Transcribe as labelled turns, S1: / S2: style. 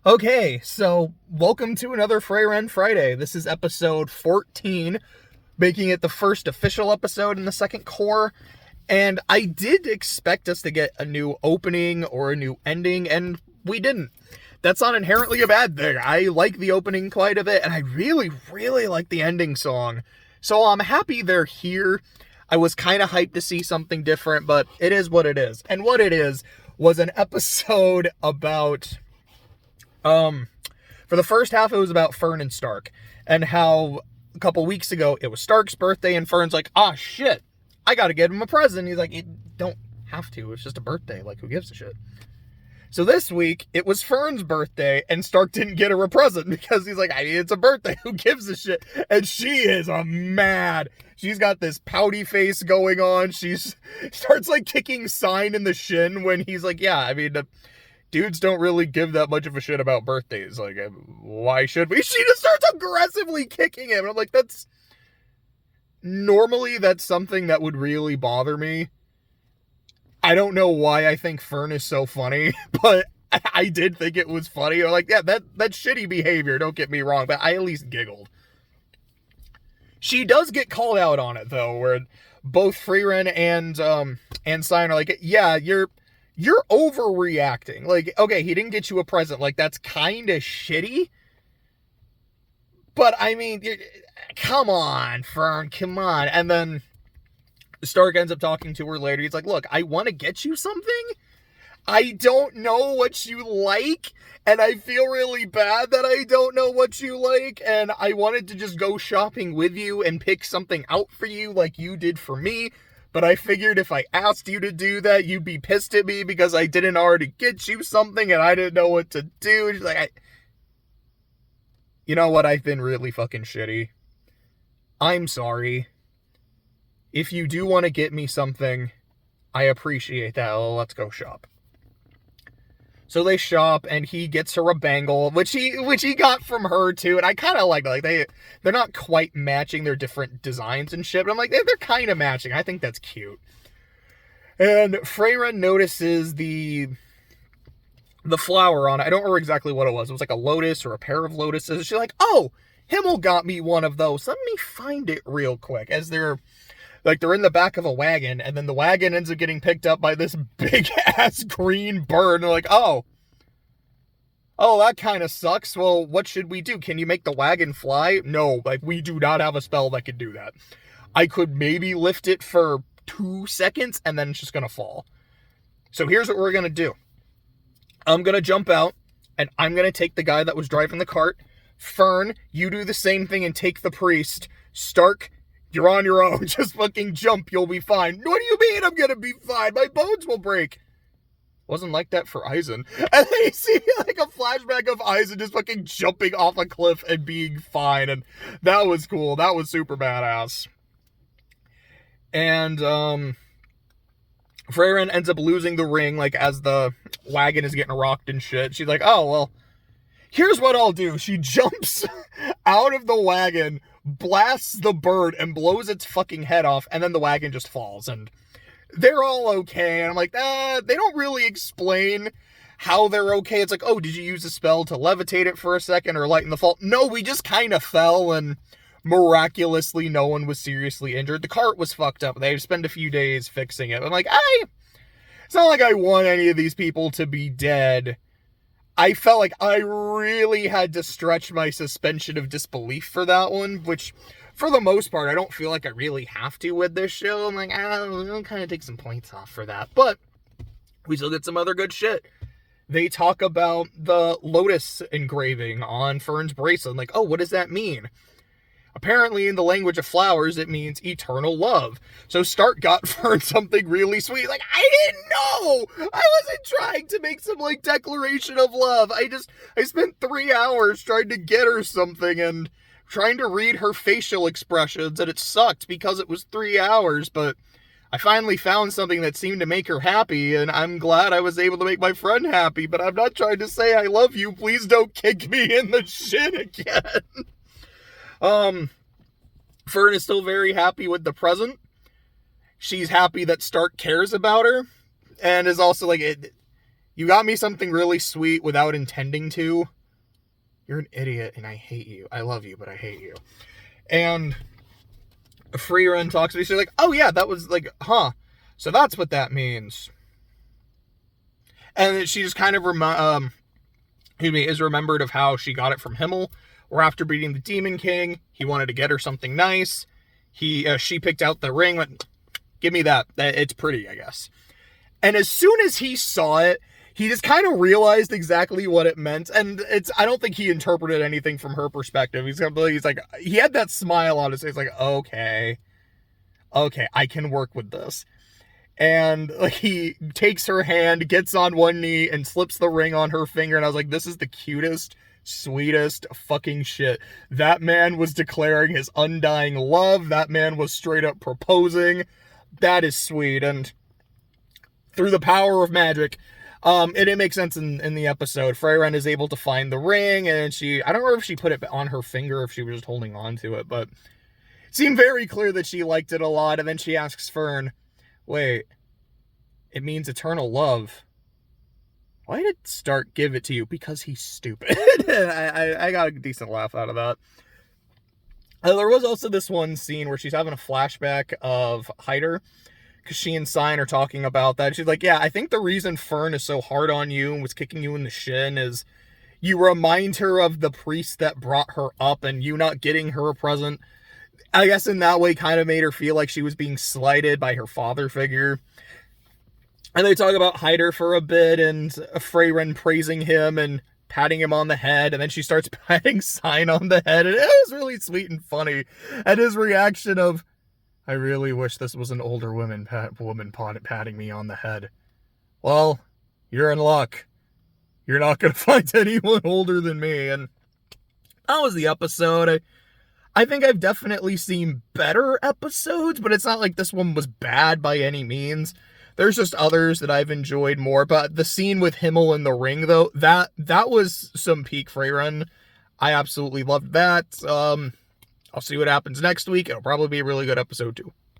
S1: Okay, so welcome to another Frieren Friday. This is episode 14, making it the first official episode in the second core. And I did expect us to get a new opening or a new ending, and we didn't. That's not inherently a bad thing. I like the opening quite a bit, and I really, really like the ending song. So I'm happy they're here. I was kind of hyped to see something different, but it is what it is. And what it is was an episode about for the first half, it was about Fern and Stark, and how a couple weeks ago it was Stark's birthday, and Fern's like, "Ah, shit, I gotta get him a present." He's like, "You don't have to. It's just a birthday. Like, who gives a shit?" So this week it was Fern's birthday, and Stark didn't get her a present because he's like, "It's a birthday. Who gives a shit?" And she is mad. She's got this pouty face going on. She's starts like kicking Sign in the shin when he's like, "Yeah, I mean." Dudes don't really give that much of a shit about birthdays. Like, why should we? She just starts aggressively kicking him. And I'm like, normally that's something that would really bother me. I don't know why I think Fern is so funny, but I did think it was funny. Like, yeah, that's shitty behavior, don't get me wrong, but I at least giggled. She does get called out on it, though, where both Frieren and Sign are like, "Yeah, you're overreacting. Like, okay, he didn't get you a present. Like, that's kind of shitty. But, I mean, come on, Fern, come on." And then Stark ends up talking to her later. He's like, "Look, I want to get you something. I don't know what you like, and I feel really bad that I don't know what you like, and I wanted to just go shopping with you and pick something out for you like you did for me. But I figured if I asked you to do that, you'd be pissed at me because I didn't already get you something and I didn't know what to do." And she's like, "You know what? I've been really fucking shitty. I'm sorry. If you do want to get me something, I appreciate that. Let's go shop." So they shop, and he gets her a bangle, which he got from her too, and I kind of like that. Like they're not quite matching their different designs and shit, but I'm like, they're kind of matching. I think that's cute. And Frieren notices the flower on it. I don't remember exactly what it was. It was like a lotus or a pair of lotuses. She's like, "Oh, Himmel got me one of those. Let me find it real quick." As they're in the back of a wagon, and then the wagon ends up getting picked up by this big ass green bird. And they're like, oh, that kind of sucks. Well, what should we do? Can you make the wagon fly? No, like, we do not have a spell that could do that. I could maybe lift it for 2 seconds, and then it's just gonna fall. So here's what we're gonna do. I'm gonna jump out, and I'm gonna take the guy that was driving the cart. Fern, you do the same thing and take the priest. Stark, you're on your own. Just fucking jump. You'll be fine. What do you mean I'm gonna be fine? My bones will break. Wasn't like that for Eisen. And then you see like a flashback of Eisen just fucking jumping off a cliff and being fine. And that was cool. That was super badass. And, Frieren ends up losing the ring, like, as the wagon is getting rocked and shit. She's like, "Oh, well, here's what I'll do." She jumps out of the wagon, blasts the bird, and blows its fucking head off, and then the wagon just falls, and they're all okay. And I'm like, they don't really explain how they're okay. It's like, oh, did you use a spell to levitate it for a second or lighten the fall? No, we just kind of fell, and miraculously no one was seriously injured. The cart was fucked up. They spent a few days fixing it. I'm like, it's not like I want any of these people to be dead. I felt like I really had to stretch my suspension of disbelief for that one, which, for the most part, I don't feel like I really have to with this show. I'm like, I'll kind of take some points off for that. But we still get some other good shit. They talk about the lotus engraving on Fern's bracelet. I'm like, oh, what does that mean? Apparently, in the language of flowers, it means eternal love. So Stark got Fern something really sweet. Like, I didn't know! I wasn't trying to make some, like, declaration of love. I spent 3 hours trying to get her something and trying to read her facial expressions, and it sucked because it was 3 hours, but I finally found something that seemed to make her happy, and I'm glad I was able to make my friend happy, but I'm not trying to say I love you. Please don't kick me in the shin again. Fern is still very happy with the present. She's happy that Stark cares about her, and is also like, You got me something really sweet without intending to. You're an idiot, and I hate you. I love you, but I hate you. And Frieren talks to me. She's like, oh yeah, that was like, huh. So that's what that means. And she just kind of is remembered of how she got it from Himmel, where after beating the Demon King, he wanted to get her something nice. She picked out the ring, went, give me that. It's pretty, I guess. And as soon as he saw it, he just kind of realized exactly what it meant. And I don't think he interpreted anything from her perspective. He's like, he had that smile on his face, like, okay, I can work with this. And like, he takes her hand, gets on one knee, and slips the ring on her finger. And I was like, this is the cutest, sweetest fucking shit. That man was declaring his undying love. That man was straight up proposing. That is sweet. And through the power of magic, it makes sense in the episode. Frieren is able to find the ring, and I don't remember if she put it on her finger or if she was just holding on to it, but it seemed very clear that she liked it a lot. And then she asks Fern, wait, it means eternal love. Why did Stark give it to you? Because he's stupid. I got a decent laugh out of that. There was also this one scene where she's having a flashback of Hyder, because she and Sign are talking about that. She's like, yeah, I think the reason Fern is so hard on you and was kicking you in the shin is you remind her of the priest that brought her up, and you not getting her a present, I guess in that way kind of made her feel like she was being slighted by her father figure. And they talk about Hyder for a bit, and Frieren praising him and patting him on the head, and then she starts patting Sign on the head, and it was really sweet and funny. And his reaction of, I really wish this was an older woman patting me on the head. Well, you're in luck. You're not going to find anyone older than me. And that was the episode. I think I've definitely seen better episodes, but it's not like this one was bad by any means. There's just others that I've enjoyed more. But the scene with Himmel in the ring, though, that was some peak Frieren. I absolutely loved that. I'll see what happens next week. It'll probably be a really good episode too.